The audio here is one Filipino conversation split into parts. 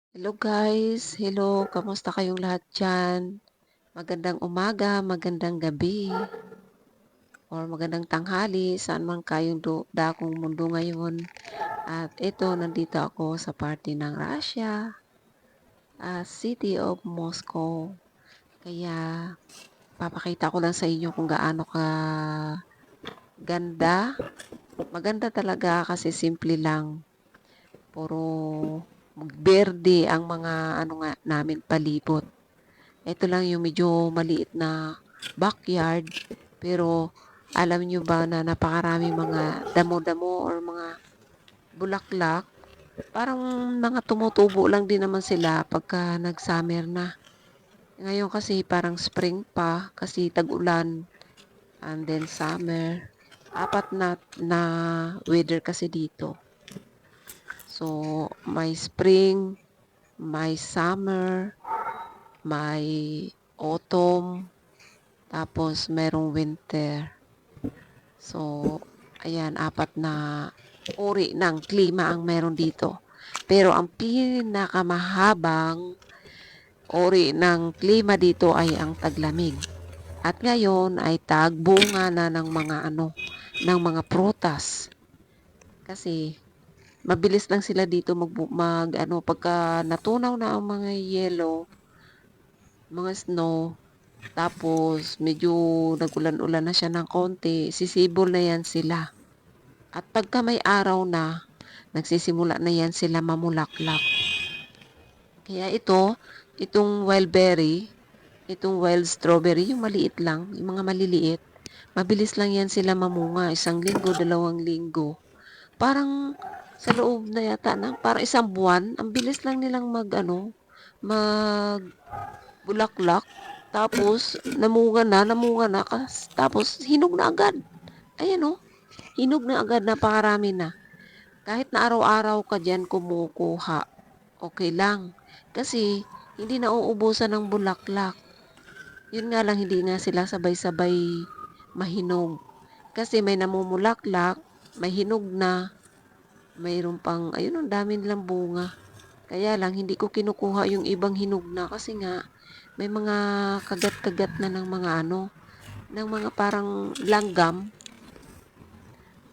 Hello guys, hello, kamusta kayong lahat dyan? Magandang umaga, magandang gabi, or magandang tanghali, saan man kayong dakong mundo ngayon. At ito, nandito ako sa party ng Russia, City of Moscow. Kaya, papakita ko lang sa inyo kung gaano ka ganda. Maganda talaga kasi simple lang. Puro berde ang mga ano nga namin palibot. Ito lang yung medyo maliit na backyard. Pero alam nyo ba na napakarami mga damo-damo or mga bulaklak. Parang mga tumutubo lang din naman sila pagka nag-summer na. Ngayon kasi parang spring pa kasi tag-ulan and then summer. Apat na weather kasi dito. So, may spring, may summer, may autumn, tapos merong winter. So, ayan, apat na uri ng klima ang meron dito. Pero ang pinakamahabang uri ng klima dito ay ang taglamig. At ngayon ay tagbunga na ng mga ng mga prutas. Kasi mabilis lang sila dito pagka natunaw na ang mga yellow, mga snow, tapos medyo nagulan-ulan na siya ng konti, sisibol na yan sila. At pagka may araw na, nagsisimula na yan sila mamulaklak. Kaya itong wild berry, itong wild strawberry, yung maliit lang, yung mga maliliit, mabilis lang yan sila mamunga, 1 linggo, 2 linggo. Parang sa loob na yata parang 1 buwan, ang bilis lang nilang magbulaklak. Tapos, namunga na, tapos hinog na agad. Ayan hinog na agad, napakarami na. Kahit na araw-araw ka dyan kumukuha, okay lang. Kasi, hindi na uubusan ng bulaklak. Yun nga lang, hindi nga sila sabay-sabay mahinog. Kasi may namumulaklak, may hinog na, mayroon pang, ayun, ang dami nilang bunga. Kaya lang, hindi ko kinukuha yung ibang hinog na kasi nga, may mga kagat-kagat na ng mga ng mga parang langgam.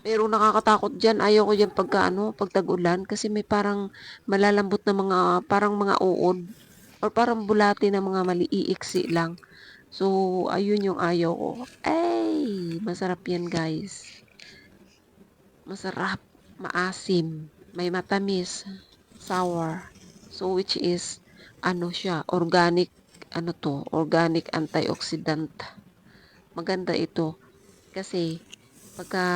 Pero nakakatakot dyan, ayaw ko dyan pag tag-ulan kasi may parang malalambot na mga, parang mga uod or parang bulati na mga maliiiksi lang. So, ayun yung ayaw ko. Ay, masarap yan guys. Masarap, maasim, may matamis, sour. So, which is, siya, organic, organic antioxidant. Maganda ito kasi pagka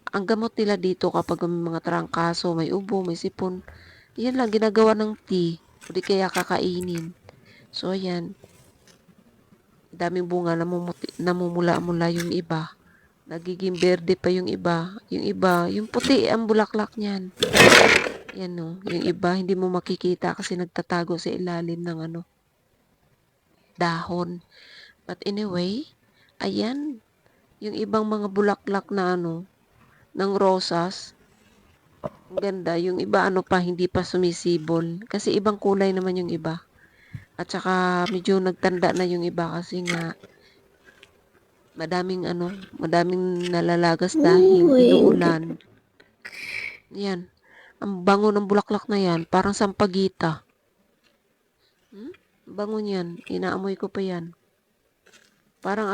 ang gamot nila dito kapag may mga trangkaso, may ubo, may sipon, yan lang ginagawa ng tea o di kaya kakainin. So, ayan, daming bunga, namumula-mula yung iba. Nagiging berde pa yung iba. Yung iba, yung puti ang bulaklak niyan. Yan yung iba hindi mo makikita kasi nagtatago sa ilalim ng dahon. But anyway, ayan, yung ibang mga bulaklak na ng rosas, ang ganda. Yung iba pa, hindi pa sumisibol. Kasi ibang kulay naman yung iba. At saka medyo nagtanda na yung iba kasi nga madaming nalalagas dahil Wait. inuulan. Yan. Ang bango ng bulaklak na yan, parang sampagita. Bango niyan. Inaamoy ko pa yan. Parang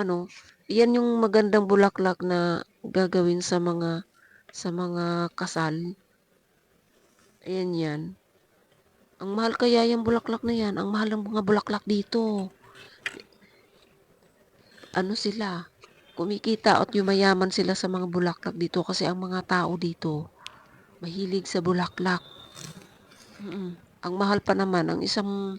yan yung magandang bulaklak na gagawin sa mga kasal. Ayan yan. Ang mahal kaya yung bulaklak na yan. Ang mahal ng mga bulaklak dito. Sila? Kumikita at yumayaman sila sa mga bulaklak dito kasi ang mga tao dito mahilig sa bulaklak. Ang mahal pa naman ang isang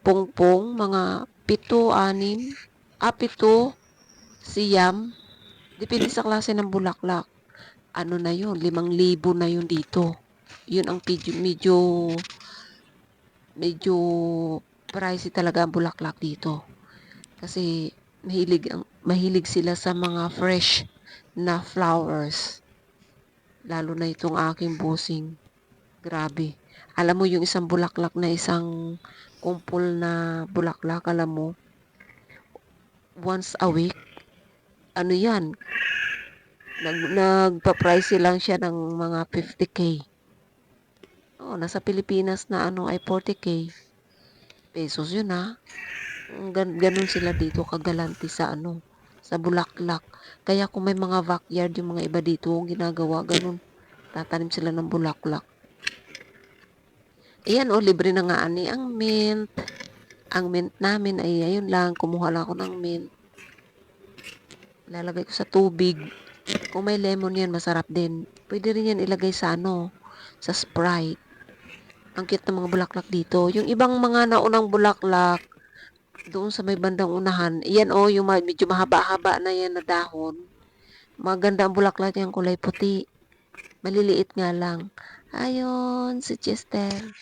pongpong mga 7, 6, 7, siyam. Depende sa klase ng bulaklak. Na yun, 5,000 na yun dito. Yun ang medyo pricey talaga ang bulaklak dito. Kasi mahilig sila sa mga fresh na flowers. Lalo na itong aking busing. Grabe. Alam mo yung isang bulaklak na isang kumpol na bulaklak, alam mo, once a week, ano yan, nagpa-price lang siya ng mga 50K. Oh, nasa Pilipinas na ano ay 40K pesos yun ha. Ganun sila dito kagalante sa ano, sa bulaklak. Kaya kung may mga backyard yung mga iba dito ginagawa ganun, tatanim sila ng bulaklak. Ayan oh, libre na nga ani ang mint. Ang mint namin ay ayun lang, kumuha lang ako ng mint. Lalagay ko sa tubig. Kung may lemon yan, masarap din. Pwede rin yan ilagay sa ano, sa Sprite. Ang cute ng mga bulaklak dito. Yung ibang mga naunang bulaklak, doon sa may bandang unahan, yan oh, yung medyo mahaba-haba na yan na dahon. Maganda ang bulaklak yan, kulay puti. Maliliit nga lang. Ayun, si Chester.